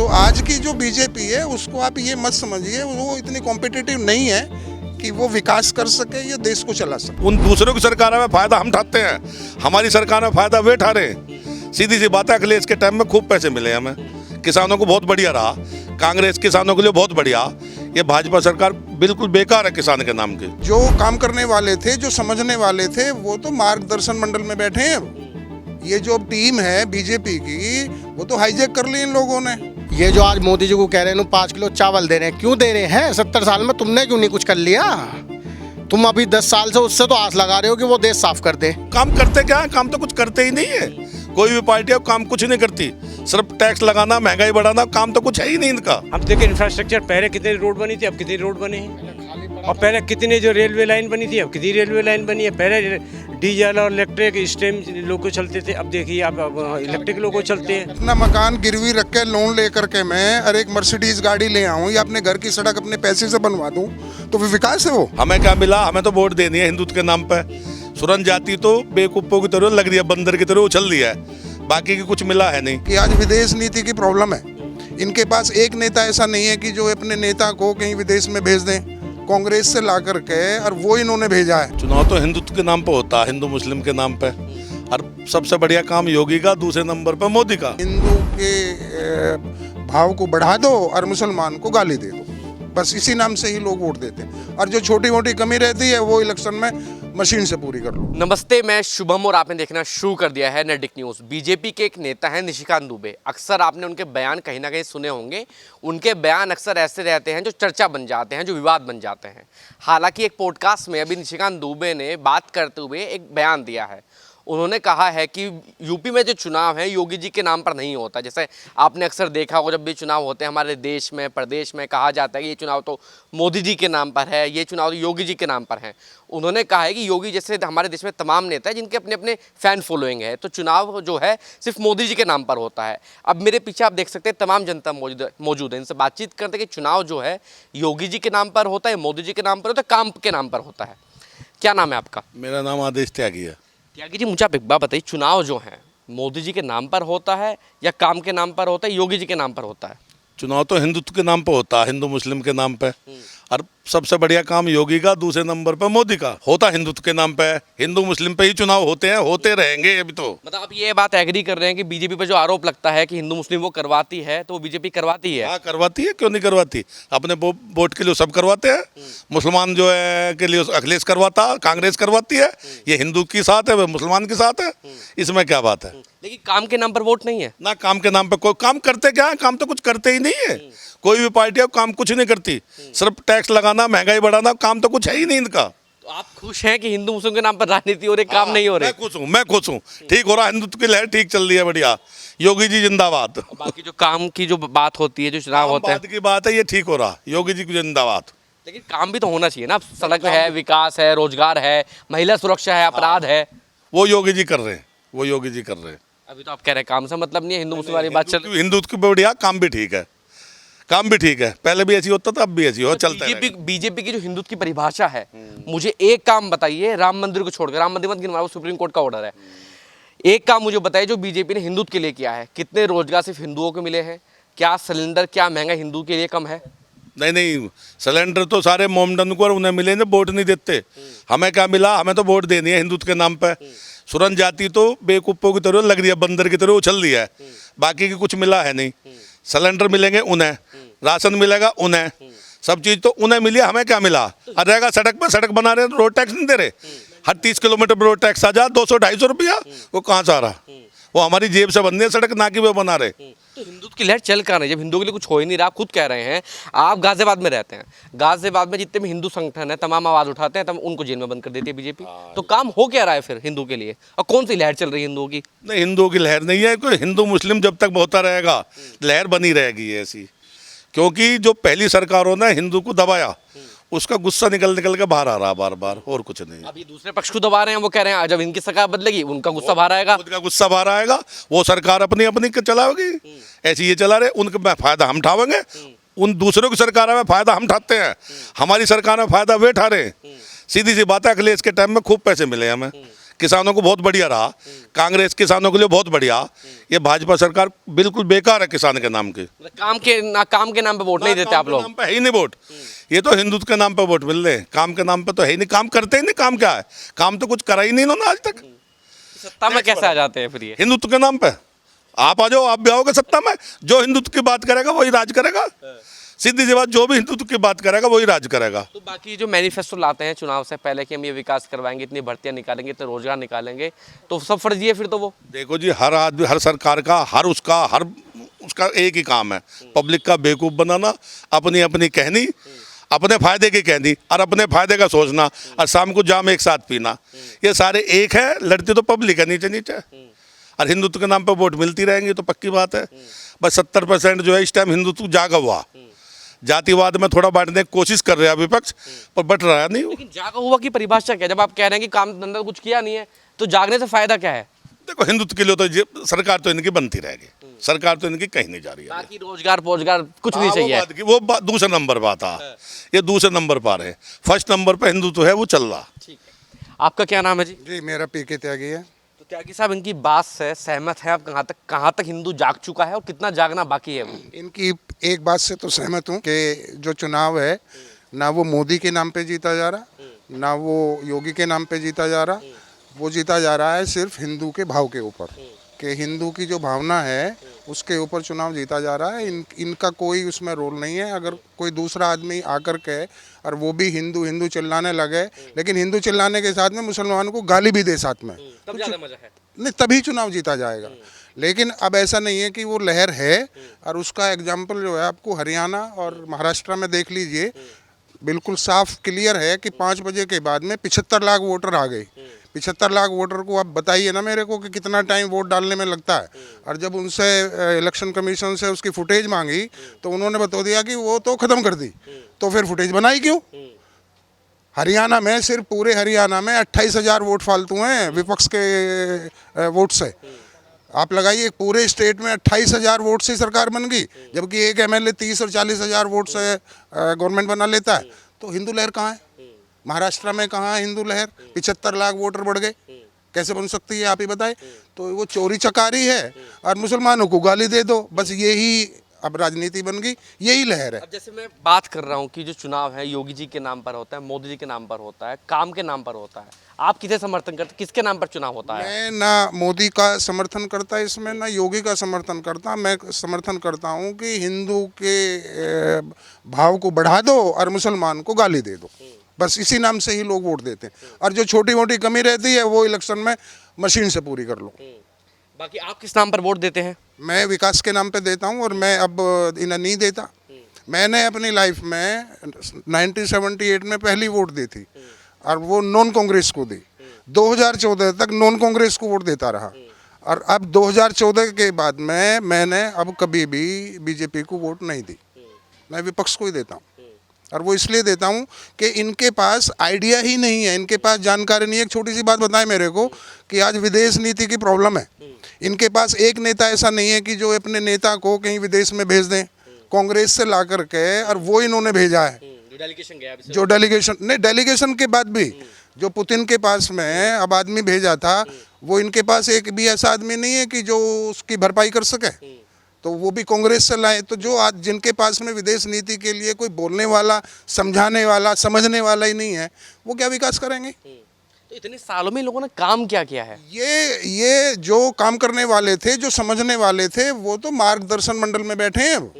तो आज की जो बीजेपी है उसको आप ये मत समझिए वो इतनी कॉम्पिटिटिव नहीं है कि वो विकास कर सके या देश को चला सके। उन दूसरों की सरकारों में फायदा हम उठाते हैं, हमारी सरकार में फायदा वे उठा रहे हैं। सीधी सी बात है, अखिलेश के टाइम में खूब पैसे मिले हमें, किसानों को बहुत बढ़िया रहा। कांग्रेस किसानों के लिए बहुत बढ़िया, ये भाजपा सरकार बिल्कुल बेकार है किसान के नाम की। जो काम करने वाले थे, जो समझने वाले थे, वो तो मार्गदर्शन मंडल में बैठे हैं। ये जो टीम है बीजेपी की, वो तो हाईजैक कर ली इन लोगों ने। ये जो आज मोदी जी को कह रहे हैं 5 किलो चावल दे रहे हैं, क्यों दे रहे हैं? 70 साल में तुमने क्यों नहीं कुछ कर लिया? तुम अभी 10 साल से उससे तो आस लगा रहे हो कि वो देश साफ कर दे। काम करते क्या है? काम तो कुछ करते ही नहीं है। कोई भी पार्टी है काम कुछ नहीं करती, सिर्फ टैक्स लगाना, महंगाई बढ़ाना, काम तो कुछ है ही नहीं इनका। अब देखिए इंफ्रास्ट्रक्चर, पहले कितनी रोड बनी थी, अब कितनी रोड बनी है। और पहले कितनी जो रेलवे लाइन बनी थी, अब कितनी रेलवे लाइन बनी है। पहले डीजल और इलेक्ट्रिक स्टीम लोको चलते थे, अब देखिए अब इलेक्ट्रिक लोको चलते हैं। अपना मकान गिरवी रख के लोन लेकर के मैं और एक मर्सिडीज गाड़ी ले आऊं या अपने घर की सड़क अपने पैसे से बनवा दूं, तो फिर विकास है वो? हमें क्या मिला? हमें तो वोट देनी है हिंदुत्व के नाम पे। सुरन जाति तो बेवकूफों की तरह लग रही है, बंदर की तरह उछल रही है, बाकी की कुछ मिला है नहीं। कि आज विदेश नीति की प्रॉब्लम है। इनके पास एक नेता ऐसा नहीं है कि जो अपने नेता को कहीं विदेश में भेज दें, कांग्रेस से ला करके, और वो इन्होंने भेजा है। चुनाव तो हिंदुत्व के नाम पे होता है, हिंदू मुस्लिम के नाम पे। और सबसे बढ़िया काम योगी का, दूसरे नंबर पे मोदी का। हिंदू के भाव को बढ़ा दो और मुसलमान को गाली दे दो, बस इसी नाम से ही लोग वोट देते हैं। और जो छोटी मोटी कमी रहती है वो इलेक्शन में मशीन से पूरी कर लो। नमस्ते, मैं शुभम और आपने देखना शुरू कर दिया है नैतिक न्यूज़। बीजेपी के एक नेता हैं निशिकांत दुबे। अक्सर आपने उनके बयान कहीं ना कहीं सुने होंगे। उनके बयान अक्सर ऐसे रहते हैं जो चर्चा बन जाते हैं, जो विवाद बन जाते हैं। हालांकि एक पॉडकास्ट में अभी निशिकांत दुबे ने बात करते हुए एक बयान दिया है। उन्होंने कहा है कि यूपी में जो चुनाव है योगी जी के नाम पर नहीं होता। जैसे आपने अक्सर देखा होगा, जब भी चुनाव होते हैं हमारे देश में, प्रदेश में, कहा जाता है कि ये चुनाव तो मोदी जी के नाम पर है, ये चुनाव तो योगी जी के नाम पर है। उन्होंने कहा है कि योगी जैसे हमारे देश में तमाम नेता हैं जिनके अपने अपने फ़ैन फॉलोइंग है, तो चुनाव जो है सिर्फ मोदी जी के नाम पर होता है। अब मेरे पीछे आप देख सकते हैं तमाम जनता मौजूद है। इनसे बातचीत करते हैं कि चुनाव जो है योगी जी के नाम पर होता है, मोदी जी के नाम पर होता है, काम के नाम पर होता है। क्या नाम है आपका? मेरा नाम आदेश त्यागी है। त्यागी जी, मुझे आप एक बात बताइए, चुनाव जो है मोदी जी के नाम पर होता है या काम के नाम पर होता है, योगी जी के नाम पर होता है? चुनाव तो हिंदुत्व के नाम पे होता है, हिंदू मुस्लिम के नाम पे। और सबसे बढ़िया काम योगी का, दूसरे नंबर पे मोदी का। होता हिंदुत्व के नाम पे, हिंदू मुस्लिम पे ही चुनाव होते हैं, होते रहेंगे अभी तो। मतलब आप ये बात एग्री कर रहे हैं कि बीजेपी पर जो आरोप लगता है कि हिंदू मुस्लिम वो करवाती है, तो वो बीजेपी करवाती है? हाँ करवाती है, क्यों नहीं करवाती। अपने वोट के लिए सब करवाते हैं। मुसलमान जो है के लिए अखिलेश करवाता, कांग्रेस करवाती है। ये हिंदू के साथ है, वह मुसलमान के साथ है, इसमें क्या बात है। लेकिन काम के नाम पर वोट नहीं है ना। काम के नाम पे कोई काम करते क्या है? काम तो कुछ करते ही नहीं है। कोई भी पार्टी है काम कुछ नहीं करती, सिर्फ टैक्स लगाना, महंगाई बढ़ाना, काम तो कुछ है ही नहीं इनका। तो आप खुश हैं कि हिंदू मुस्लिम के नाम पर राजनीति हो रही, काम नहीं हो रहे? मैं खुश हूँ, ठीक हो रहा, हिंदुत्व की लहर ठीक चल रही है, बढ़िया। योगी जी जिंदाबाद। बाकी जो काम की जो बात होती है, जो चुनाव होते हैं, बात की बात है, ये ठीक हो रहा, योगी जी की जिंदाबाद। लेकिन काम भी तो होना चाहिए ना। सड़क है, विकास है, रोजगार है, महिला सुरक्षा है, अपराध है, वो योगी जी कर रहे हैं, वो योगी जी कर रहे हैं। अभी तो आप कह रहे हैं काम से मतलब नहीं है, हिंदू मुस्लिम वाली बात चल रही है। हिंदुत्व की बढ़िया, काम भी ठीक है, काम भी ठीक है। पहले भी ऐसी होता था, अब भी ऐसी हो, चलता है। बीजेपी की जो हिंदुत्व की परिभाषा है, मुझे एक काम बताइए, राम मंदिर को छोड़कर, राम मंदिर मत गिनवाओ, वो सुप्रीम कोर्ट का ऑर्डर है। एक काम मुझे बताइए जो बीजेपी ने हिंदुत्व के लिए किया है। कितने रोजगार सिर्फ हिंदुओं को मिले हैं? क्या सिलेंडर, क्या महंगा हिंदू के लिए कम है? नहीं, सिलेंडर तो सारे मोमडन को, और उन्हें मिले ना, वोट नहीं देते। हमें क्या मिला? हमें तो वोट देनी है हिंदुत्व के नाम पे। सुरन जाति तो बेवकूफों की तरह लग रही है, बंदर की तरह उछल रही है, बाकी की कुछ मिला है नहीं। सिलेंडर मिलेंगे उन्हें, राशन मिलेगा उन्हें, सब चीज़ तो उन्हें मिली, हमें क्या मिला? और रहेगा सड़क पर, सड़क बना रहे, रोड टैक्स नहीं दे रहे। हर 30 किलोमीटर पर रोड टैक्स आ जा, 200-250 रुपया, वो कहाँ से आ रहा? वो हमारी जेब से बन रही है सड़क, ना कि वो बना रहे। तो हिंदुत्व की लहर चल कहाँ रही? जब हिंदुओं के लिए कुछ हो ही नहीं रहा, आप खुद कह रहे हैं। आप गाजियाबाद में रहते हैं, गाजियाबाद में जितने भी हिंदू संगठन है तमाम आवाज़ उठाते हैं, तब उनको जेल में बंद कर देती है बीजेपी। तो काम हो क्या रहा है फिर हिंदू के लिए? और कौन सी लहर चल रही है हिंदुओं की? नहीं, हिंदुओं की लहर नहीं है कोई। हिंदू मुस्लिम जब तक होता रहेगा, लहर बनी रहेगी ऐसी। क्योंकि जो पहली सरकारों ने हिंदू को दबाया, उसका गुस्सा निकल के बाहर आ रहा बार बार, और कुछ नहीं। अभी दूसरे पक्ष को दबा रहे हैं, वो कह रहे हैं जब इनकी सरकार बदलेगी उनका गुस्सा बाहर आएगा। उनका गुस्सा बाहर आएगा, वो सरकार अपनी अपनी चलाएगी। ऐसी ये चला रहे, उनका फायदा हम उठावेंगे। उन दूसरों की सरकारों में फायदा हम उठाते हैं, हमारी सरकार में फायदा वे उठा रहे हैं। सीधी सी बात है, अखिलेश के टाइम में खूब पैसे मिले हमें, किसानों को बहुत बढ़िया रहा, कांग्रेस किसानों के लिए बहुत बढ़िया। ये भाजपा सरकार बिल्कुल बेकार है किसान के नाम की। काम के नाम पे वोट नहीं देते आप काम के लोग। नाम पे है ही नहीं वोट। ये तो हिंदुत्व के नाम पे वोट मिल रहे हैं, काम के नाम पे तो है ही नहीं। काम करते ही नहीं, काम क्या है, काम तो कुछ करा ही नहीं इन्होंने आज तक। सत्ता में कैसे आ जाते हैं फिर ये? हिंदुत्व के नाम पे आप आ जाओ, आप भी आओगे सत्ता में, जो हिंदुत्व की बात करेगा वही राज करेगा। सीधी सी बात, जो भी हिंदुत्व की बात करेगा वही राज करेगा। तो बाकी जो मैनिफेस्टो लाते हैं चुनाव से पहले कि हम ये विकास करवाएंगे, इतनी भर्तियां निकालेंगे, तो रोजगार निकालेंगे, तो सब फर्जी है फिर तो वो। देखो जी, हर आदमी, हर सरकार का, हर उसका एक ही काम है, पब्लिक का बेवकूफ बनाना, अपनी अपनी कहनी, अपने फायदे की कहनी और अपने फायदे का सोचना, और शाम को जाम एक साथ पीना। ये सारे एक है, लड़ती तो पब्लिक है नीचे नीचे, और हिंदुत्व के नाम पर वोट मिलती रहेंगी तो पक्की बात है। बस 70% जो है इस टाइम हिंदुत्व जागा हुआ, जातिवाद में थोड़ा बांटने की कोशिश कर रहे हैं विपक्ष, पर बट रहा है नहीं। लेकिन जागा हुआ की परिभाषा क्या है? जब आप कह रहे हैं कि काम धंधा कुछ किया नहीं है, तो जागने से फायदा क्या है? देखो, हिंदुत्व के लिए तो सरकार तो इनकी बनती रहेगी, सरकार तो इनकी कहीं नहीं जा रही है। बाकी रोजगार कुछ नहीं हाँ, चाहिए। वो बात दूसरे नंबर पर आता है, ये दूसरे नंबर पर है। फर्स्ट नंबर पर हिंदुत्व है, वो चल रहा। ठीक है, आपका क्या नाम है जी? जी, मेरा पीके त्यागी है। तो त्यागी साहब, इनकी बात से सहमत है आप? कहाँ तक हिंदू जाग चुका है और कितना जागना बाकी है वो? इनकी एक बात से तो सहमत हूँ कि जो चुनाव है, ना वो मोदी के नाम पे जीता जा रहा, ना वो योगी के नाम पे जीता जा रहा, वो जीता जा रहा है सिर्फ हिंदू के भाव के ऊपर, कि हिंदू की जो भावना है उसके ऊपर चुनाव जीता जा रहा है। इनका कोई उसमें रोल नहीं है। अगर कोई दूसरा आदमी आकर के और वो भी हिंदू हिंदू चिल्लाने लगे, लेकिन हिंदू चिल्लाने के साथ में मुसलमानों को गाली भी दे साथ में, तब ज्यादा मजा है। नहीं, तभी चुनाव जीता जाएगा। लेकिन अब ऐसा नहीं है कि वो लहर है, और उसका एग्जाम्पल जो है आपको हरियाणा और महाराष्ट्र में देख लीजिए, बिल्कुल साफ क्लियर है कि 5 बजे के बाद में 75 लाख वोटर आ गए। 75 लाख वोटर को आप बताइए ना मेरे को कि कितना टाइम वोट डालने में लगता है। और जब उनसे इलेक्शन कमीशन से उसकी फुटेज मांगी तो उन्होंने बता दिया कि वो तो ख़त्म कर दी। तो फिर फुटेज बनाई क्यों? हरियाणा में सिर्फ पूरे हरियाणा में 28,000 वोट फालतू हैं विपक्ष के वोट से। आप लगाइए, पूरे स्टेट में 28,000 वोट से सरकार बन गई, जबकि एक एमएलए 30 और 40,000 वोट से गवर्नमेंट बना लेता है। तो हिंदू लहर कहाँ है? महाराष्ट्र में कहाँ है हिंदू लहर? 75 लाख वोटर बढ़ गए, कैसे बन सकती है आप ही बताएं? तो वो चोरी चकारी है, और मुसलमानों को गाली दे दो, बस यही अब राजनीति बन गई, यही लहर है। अब जैसे मैं बात कर रहा हूँ कि जो चुनाव है योगी जी के नाम पर होता है, मोदी जी के नाम पर होता है, काम के नाम पर होता है, आप किसे समर्थन करते, किसके नाम पर चुनाव होता है? मैं ना मोदी का समर्थन करता इसमें, ना योगी का समर्थन करता। मैं समर्थन करता हूँ कि हिंदू के भाव को बढ़ा दो और मुसलमान को गाली दे दो, बस इसी नाम से ही लोग वोट देते हैं। और जो छोटी मोटी कमी रहती है वो इलेक्शन में मशीन से पूरी कर लो। बाकी आप किस नाम पर वोट देते हैं? मैं विकास के नाम पे देता हूँ, और मैं अब इन्हें नहीं देता। मैंने अपनी लाइफ में 1978 में पहली वोट दी थी, और वो नॉन कांग्रेस को दी। 2014 तक नॉन कांग्रेस को वोट देता रहा, और अब 2014 के बाद में मैंने अब कभी भी बीजेपी को वोट नहीं दी। मैं विपक्ष को ही देता हूँ, और वो इसलिए देता हूँ कि इनके पास आइडिया ही नहीं है, इनके पास जानकारी नहीं है। एक छोटी सी बात बताएं मेरे को कि आज विदेश नीति की प्रॉब्लम है। इनके पास एक नेता ऐसा नहीं है कि जो अपने नेता को कहीं विदेश में भेज दें, कांग्रेस से ला करके, और वो इन्होंने भेजा है। जो डेलीगेशन नहीं, डेलीगेशन के बाद भी जो पुतिन के पास में अब आदमी भेजा था, वो इनके पास एक भी ऐसा आदमी नहीं है कि जो उसकी भरपाई कर सके, तो वो भी कांग्रेस से लाए। तो जो आज जिनके पास में विदेश नीति के लिए कोई बोलने वाला, समझाने वाला, समझने वाला ही नहीं है, वो क्या विकास करेंगे? तो इतने सालों में लोगों ने काम क्या किया है? ये जो काम करने वाले थे, जो समझने वाले थे, वो तो मार्गदर्शन मंडल में बैठे हैं। अब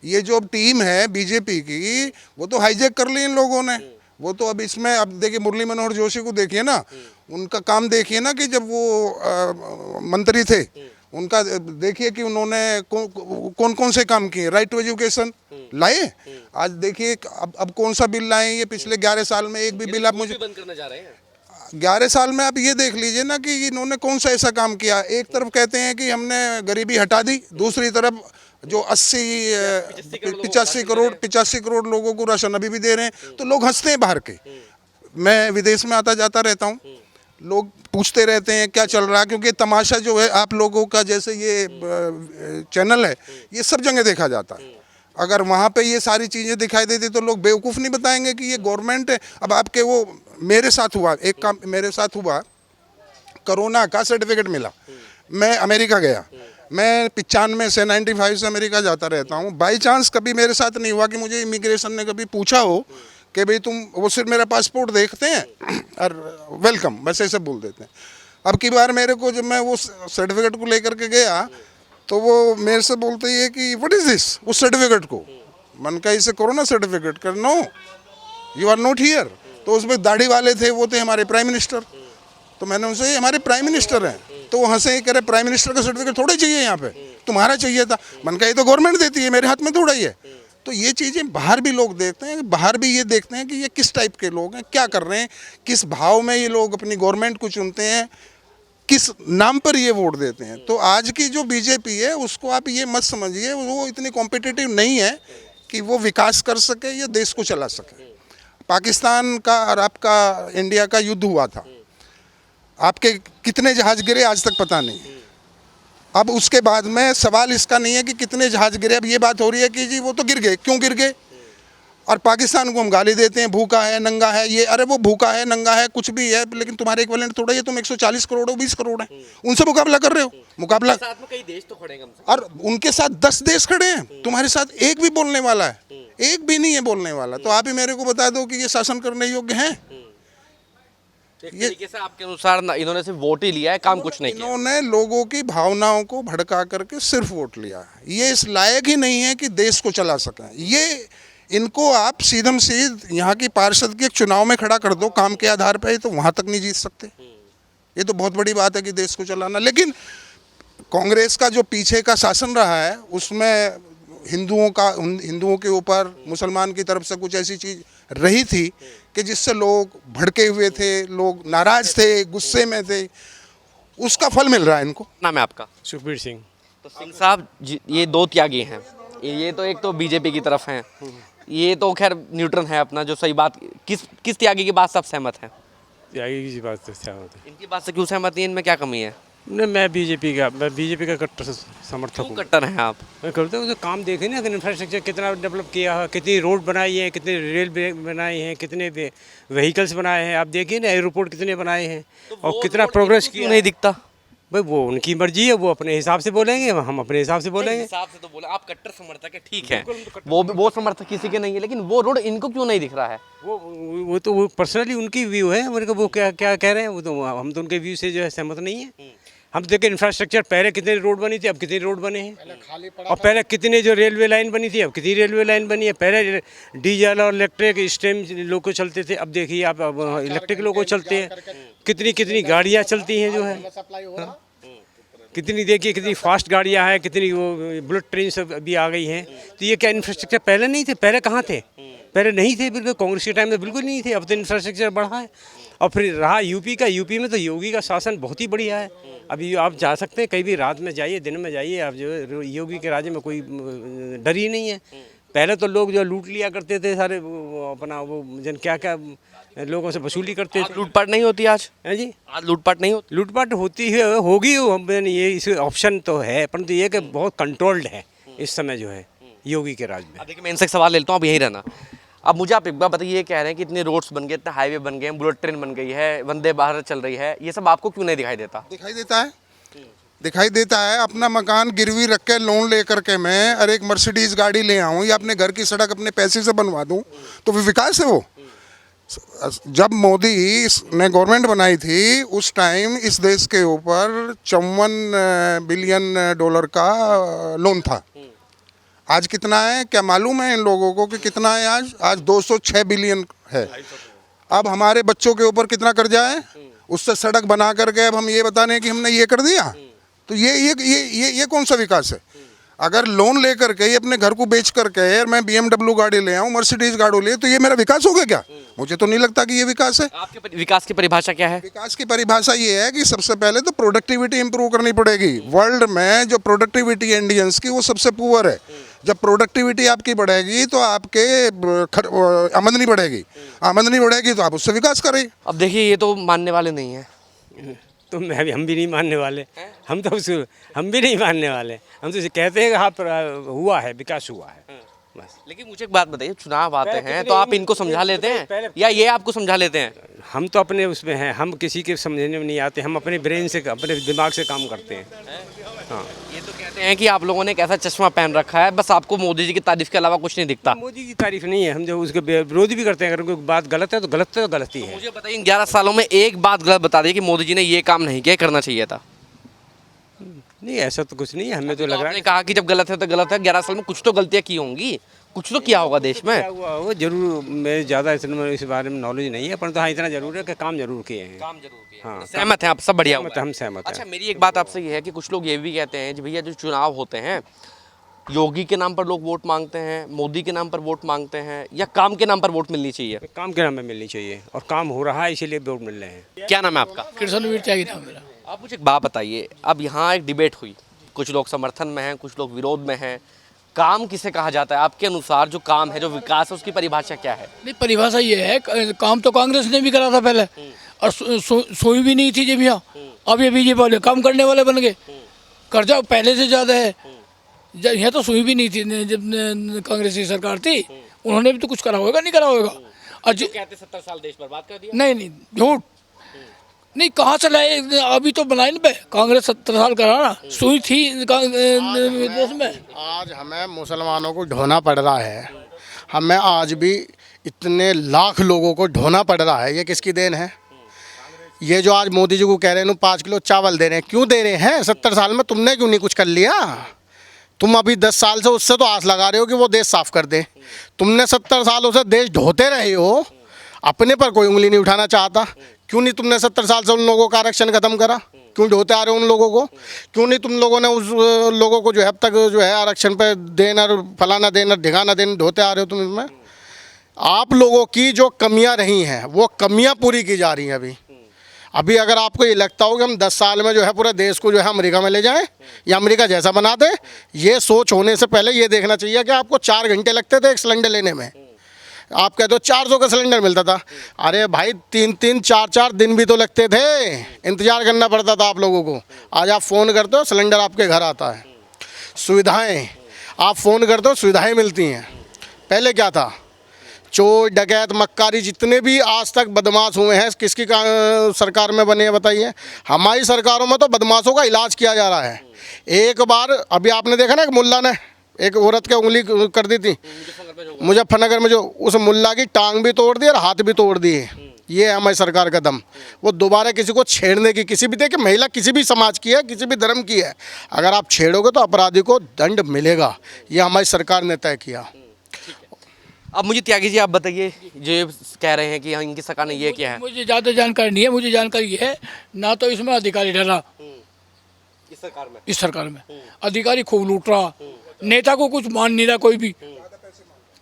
ये जो टीम है बीजेपी की, वो तो हाईजैक कर ली इन लोगों ने। वो तो अब इसमें, अब देखिए मुरली मनोहर जोशी को देखिए ना, उनका काम देखिए ना, कि जब वो मंत्री थे, उनका देखिए कि उन्होंने कौन कौन से काम किए। राइट टू एजुकेशन लाए, आज देखिए अब कौन सा बिल लाए। ये पिछले 11 साल में एक भी बिल आप मुझे बंद करने जा रहे हैं। 11 साल में आप ये देख लीजिए ना कि इन्होंने कौन सा ऐसा काम किया। एक तरफ कहते हैं कि हमने गरीबी हटा दी, दूसरी तरफ जो 85 करोड़ लोगों को राशन अभी भी दे रहे हैं। तो लोग हंसते हैं बाहर के। मैं विदेश में आता जाता रहता हूँ, लोग पूछते रहते हैं क्या चल रहा है, क्योंकि तमाशा जो है आप लोगों का, जैसे ये चैनल है, ये सब जगह देखा जाता है। अगर वहाँ पे ये सारी चीज़ें दिखाई देती तो लोग बेवकूफ़ नहीं बताएंगे कि ये गवर्नमेंट है। अब आपके वो मेरे साथ हुआ, एक काम मेरे साथ हुआ कोरोना का सर्टिफिकेट मिला। मैं अमेरिका गया, मैं 95 से 95 से अमेरिका जाता रहता हूँ। बाई चांस कभी मेरे साथ नहीं हुआ कि मुझे इमिग्रेशन ने कभी पूछा हो कि भाई तुम, वो सिर्फ मेरा पासपोर्ट देखते हैं और वेलकम बस ऐसे बोल देते हैं। अब की बार मेरे को जब मैं वो सर्टिफिकेट को लेकर के गया तो वो मेरे से बोलते ही है कि व्हाट इज़ दिस, उस सर्टिफिकेट को। मन का इसे कोरोना सर्टिफिकेट कर, no you are not here. तो उसमें दाढ़ी वाले थे, वो थे हमारे प्राइम मिनिस्टर। तो मैंने उनसे, ये हमारे प्राइम मिनिस्टर हैं। तो वो हंसे, कह रहे प्राइम मिनिस्टर का सर्टिफिकेट थोड़ा चाहिए यहाँ पे, तुम्हारा चाहिए था। मन का ये तो गवर्नमेंट देती है, मेरे हाथ में थोड़ा ही है। तो ये चीज़ें बाहर भी लोग देखते हैं, बाहर भी ये देखते हैं कि ये किस टाइप के लोग हैं, क्या कर रहे हैं, किस भाव में ये लोग अपनी गवर्नमेंट को चुनते हैं, किस नाम पर ये वोट देते हैं। तो आज की जो बीजेपी है उसको आप ये मत समझिए वो इतनी कॉम्पिटिटिव नहीं है कि वो विकास कर सके या देश को चला सके। पाकिस्तान का और आपका इंडिया का युद्ध हुआ था, आपके कितने जहाज गिरे आज तक पता नहीं। अब उसके बाद में सवाल इसका नहीं है कि कितने जहाज गिरे, अब ये बात हो रही है कि जी वो तो गिर गए, क्यों गिर गए। और पाकिस्तान को हम गाली देते हैं, भूखा है, नंगा है, ये, अरे वो भूखा है, नंगा है, कुछ भी है, लेकिन तुम्हारे इक्विवेलेंट थोड़ा ही है, तुम 140 करोड़ हो, 20 करोड़ है, उनसे मुकाबला कर रहे हो। मुकाबला, साथ में कई देश तो खड़े हैं कम से और उनके साथ 10 देश खड़े हैं, तुम्हारे साथ एक भी बोलने वाला है, एक भी नहीं है बोलने वाला। तो आप ही मेरे को बता दो कि ये शासन करने योग्य हैं। कम। एक तरीके से आपके अनुसार इन्होंने सिर्फ वोट ही लिया है, काम कुछ नहीं किया। इन्होंने लोगों की भावनाओं को भड़का करके सिर्फ वोट लिया। ये इस लायक ही नहीं है कि देश को चला सकें। ये, इनको आप सीधम सीध यहाँ की पार्षद के चुनाव में खड़ा कर दो काम के आधार पर, तो वहाँ तक नहीं जीत सकते। ये तो बहुत बड़ी बात है कि देश को चलाना। लेकिन कांग्रेस का जो पीछे का शासन रहा है उसमें हिंदुओं के ऊपर मुसलमान की तरफ से कुछ ऐसी चीज़ रही थी कि जिससे लोग भड़के हुए थे, लोग नाराज थे, गुस्से में थे। उसका फल मिल रहा है इनको। नाम है आपका? सुखबीर सिंह। तो सिंह साहब ये दो त्यागी हैं, ये तो एक तो बीजेपी की तरफ हैं, ये तो खैर न्यूट्रल है अपना, जो सही बात। किस त्यागी की बात से आप सहमत हैं? त्यागी की बात तो क्या होती इनकी बात से क्यों सहमत नहीं, इनमें क्या कमी है? नहीं, मैं बीजेपी का कट्टर समर्थक क्यों हूँ। कट्टर हैं आप? मैं करता हूँ, काम देखे ना कि इंफ्रास्ट्रक्चर कितना डेवलप किया है, कितनी रोड बनाई है, कितने रेल बनाए हैं, कितने व्हीकल्स बनाए हैं। आप देखिए ना, एयरपोर्ट कितने बनाए हैं और कितना प्रोग्रेस किया। नहीं दिखता भाई वो उनकी मर्जी है, वो अपने हिसाब से बोलेंगे, हम अपने हिसाब से बोलेंगे। हिसाब से तो बोले आप कट्टर समर्थक है, ठीक है, वो समर्थक किसी के नहीं है, लेकिन वो रोड इनको क्यों नहीं दिख रहा है? वो तो वो पर्सनली उनकी व्यू है, मेरे को वो क्या कह रहे हैं, वो तो हम तो उनके व्यू से जो है सहमत नहीं है। हम देखें इंफ्रास्ट्रक्चर, पहले कितने रोड बनी थी, अब कितनी रोड बने हैं, और पहले कितने जो रेलवे लाइन बनी थी, अब कितनी रेलवे लाइन बनी है। पहले डीजल और इलेक्ट्रिक स्टीम लोको चलते थे, अब देखिए आप इलेक्ट्रिक लोको चलते हैं। कितनी गाड़ियाँ चलती हैं जो है, कितनी देखिए कितनी फास्ट गाड़ियाँ हैं, कितनी वो बुलेट ट्रेन सब अभी आ गई हैं। तो ये क्या इंफ्रास्ट्रक्चर पहले नहीं थे? पहले कहाँ थे? पहले नहीं थे, बिल्कुल कांग्रेस के टाइम में बिल्कुल नहीं थे। अब तो इंफ्रास्ट्रक्चर बढ़ा है। और फिर रहा यूपी का, यूपी में तो योगी का शासन बहुत ही बढ़िया है। अभी आप जा सकते हैं, कहीं भी रात में जाइए, दिन में जाइए, आप जो योगी के राज्य में कोई डर ही नहीं है। पहले तो लोग जो लूट लिया करते थे सारे, अपना वो जन क्या लोगों से वसूली करते थे। लूटपाट नहीं होती आज? है जी, आज लूटपाट नहीं होती? लूटपाट होती है, होगी, ये इस ऑप्शन तो है, परंतु ये कि बहुत कंट्रोल्ड है इस समय जो है योगी के राज में। अब देखिए मैं इनसे एक सवाल ले लेता हूँ, अब यहीं रहना। अब मुझे आप एक बार बताइए, ये कह रहे हैं कि इतने रोड्स बन गए, इतने हाईवे बन गए, बुलेट ट्रेन बन गई है, वंदे भारत चल रही है, ये सब आपको क्यों नहीं दिखाई देता? दिखाई देता है, दिखाई देता है। अपना मकान गिरवी रख के लोन ले करके मैं और एक मर्सिडीज गाड़ी ले आऊँ या अपने घर की सड़क अपने पैसे से बनवा दूँ, तो फिर विकास है वो। जब मोदी ने गवर्नमेंट बनाई थी उस टाइम इस देश के ऊपर 54 बिलियन डॉलर का लोन था। आज कितना है क्या मालूम है इन लोगों को कि कितना है? आज 206 बिलियन है। अब हमारे बच्चों के ऊपर कितना कर्जा है, उससे सड़क बना करके अब हम ये बताने कि हमने ये कर दिया, तो ये कौन सा विकास है? अगर लोन लेकर के अपने घर को बेच करके मैं BMW गाड़ी ले आऊँ, मर्सिडीज गाड़ी ले, तो ये मेरा विकास होगा क्या? मुझे तो नहीं लगता कि ये विकास है। आपके विकास की परिभाषा क्या है? विकास की परिभाषा ये है कि सबसे पहले तो प्रोडक्टिविटी इंप्रूव करनी पड़ेगी। वर्ल्ड में जो प्रोडक्टिविटी है इंडियंस की, वो सबसे पुअर है। जब प्रोडक्टिविटी आपकी बढ़ेगी तो आपके आमदनी बढ़ेगी, आमदनी बढ़ेगी तो आप उससे विकास करें। अब देखिए ये तो मानने वाले नहीं है, तो हम भी नहीं मानने वाले, हम भी नहीं मानने वाले। हम तो कहते हैं कि हाँ हुआ है, विकास हुआ है, बस। लेकिन मुझे एक बात बताइए, चुनाव आते पहले हैं कितने तो आप इन- इनको समझा लेते हैं पहले- या ये आपको समझा लेते हैं? हम तो अपने उसमें हैं, हम किसी के समझने में नहीं आते, हम अपने ब्रेन से, अपने दिमाग से काम करते हैं। हाँ, ये तो कहते हैं कि आप लोगों ने एक ऐसा चश्मा पहन रखा है, बस आपको मोदी जी की तारीफ के अलावा कुछ नहीं दिखता। मोदी की तारीफ नहीं है, हम जो उसके विरोध भी करते हैं। अगर कोई बात गलत है तो गलत ही है। मुझे बताइए, 11 सालों में एक बात गलत बता दी कि मोदी जी ने ये काम नहीं किया, करना चाहिए था। नहीं, ऐसा तो कुछ नहीं है, हमें तो लग रहा आपने है कहा कि जब गलत है तो गलत है, 11 साल में कुछ तो गलतियां की होंगी, कुछ तो किया होगा देश में। क्या हुआ हो जरूर। मेरे ज़्यादा इस बारे में नॉलेज नहीं है, परंतु हाँ इतना जरूर है कि काम जरूर किए हैं। काम जरूर किया। हाँ, सहमत हैं आप? सब बढ़िया हुआ है। हम सहमत अच्छा, हैं। मेरी एक बात आपसे ये है कि कुछ लोग ये भी कहते हैं कि भैया जो चुनाव होते हैं, योगी के नाम पर लोग वोट मांगते हैं, मोदी के नाम पर वोट मांगते हैं, या काम के नाम पर वोट मिलनी चाहिए? काम के नाम में मिलनी चाहिए और काम हो रहा है, इसीलिए वोट मिल रहे हैं। क्या नाम है आपका? कृष्णवीर चाहिए था मेरा। आप मुझे एक बात बताइए, अब यहाँ एक डिबेट हुई, कुछ लोग समर्थन में हैं, कुछ लोग विरोध में हैं। काम किसे कहा जाता है आपके अनुसार? जो काम है, जो विकास है, उसकी परिभाषा क्या है? नहीं, परिभाषा ये है, काम तो कांग्रेस ने भी करा था पहले, और सुई भी नहीं थी जब यहाँ। अब ये बीजेपी वाले काम करने वाले बन गए, कर्जा पहले से ज़्यादा है। यहाँ तो सुई भी नहीं थी जब कांग्रेस की सरकार थी, उन्होंने भी तो कुछ करा होगा, नहीं करा होगा। और कहते 70 साल देश बर्बाद कर दिया। नहीं, झूठ नहीं, कहाँ से लाए? अभी तो बनाए नहीं पे, कांग्रेस 70 साल करा ना, सुई थी देश में। आज हमें मुसलमानों को ढोना पड़ रहा है, हमें आज भी इतने लाख लोगों को ढोना पड़ रहा है। ये किसकी देन है? ये जो आज मोदी जी को कह रहे हैं 5 किलो चावल दे रहे हैं, क्यों दे रहे हैं? 70 साल में तुमने क्यों नहीं कुछ कर लिया? तुम अभी 10 साल से उससे तो आस लगा रहे हो कि वो देश साफ कर दे। तुमने 70 सालों से देश ढोते रहे हो, अपने पर कोई उंगली नहीं उठाना चाहता। क्यों नहीं तुमने 70 साल से उन लोगों का आरक्षण खत्म करा? क्यों ढोते आ रहे हो उन लोगों को? क्यों नहीं तुम लोगों ने उस लोगों को जो है अब तक जो है आरक्षण पे देना, फलाना देना, ढिगाना देना, ढोते आ रहे हो तुम इसमें? आप लोगों की जो कमियां रही हैं वो कमियां पूरी की जा रही हैं अभी अगर आपको ये लगता हो कि हम 10 साल में जो है पूरे देश को जो है अमेरिका में ले जाएं या अमेरिका जैसा बना दें, ये सोच होने से पहले ये देखना चाहिए कि आपको 4 घंटे लगते थे एक सिलेंडर लेने में। आप कहते हो 400 का सिलेंडर मिलता था, अरे भाई 3-3, 4-4 दिन भी तो लगते थे, इंतज़ार करना पड़ता था आप लोगों को। आज आप फ़ोन करते हो, सिलेंडर आपके घर आता है। सुविधाएँ, आप फ़ोन करते हो, सुविधाएँ मिलती हैं। पहले क्या था? चोर डकैत मक्कारी जितने भी आज तक बदमाश हुए हैं किसकी सरकार में बने हैं बताइए? हमारी सरकारों में तो बदमाशों का इलाज किया जा रहा है। एक बार अभी आपने देखा ना, एक मुल्ला ने एक औरत की उंगली कर दी थी मुजफ्फरनगर में, जो उस मुल्ला की टांग भी तोड़ दी और हाथ भी तोड़ दिए। ये है हमारी सरकार का दम। वो दोबारा किसी को छेड़ने की, किसी भी देखिए महिला किसी भी समाज की है, किसी भी धर्म की है, अगर आप छेड़ोगे तो अपराधी को दंड मिलेगा। ये हमारी सरकार ने तय किया। अब मुझे त्यागी जी आप बताइए, जो कह रहे हैं कि इनकी सरकार ने ये किया है। मुझे ज़्यादा जानकारी नहीं है, मुझे जानकारी ये है ना तो इसमें अधिकारी डरा, इस सरकार में अधिकारी खूब लूट रहा, नेता को कुछ मान नहीं रहा कोई भी।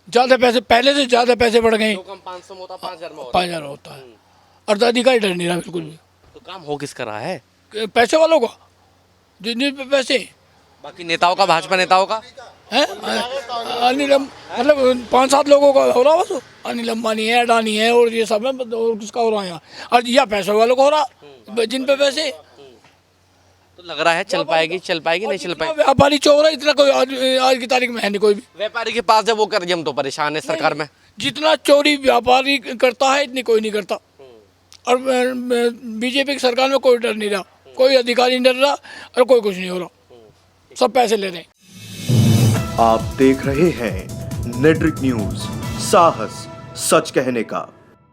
ज़्यादा पैसे, पहले से ज़्यादा पैसे बढ़ गए, 5,000 होता है, और तो अधिकारी डर नहीं रहा बिल्कुल भी। तो काम हो किसका रहा है? पैसे वालों का, जितने पे पैसे, बाकी नेताओं का, भाजपा नेताओं का हैं? अनिल मतलब 5-7 लोगों का हो रहा बस। अनिल अंबानी है, अडानी है, और ये सब है, और किसका हो रहा है यहाँ? और यह पैसे वालों को हो रहा, जिन पे पैसे। तो लग रहा है चल पाएगी नहीं चल पाएगी। व्यापारी चोर है, इतना कोई आज की तारीख में है नहीं कोई भी। व्यापारी के पास जब वो कर, हम तो परेशान है सरकार में। जितना चोरी व्यापारी करता है इतनी कोई नहीं करता। और बीजेपी की सरकार में कोई डर नहीं रहा, कोई अधिकारी नहीं डर रहा, और कोई कुछ नहीं हो रहा, सब पैसे ले रहे हैं। आप देख रहे हैं नेट्रिक न्यूज, साहस सच कहने का।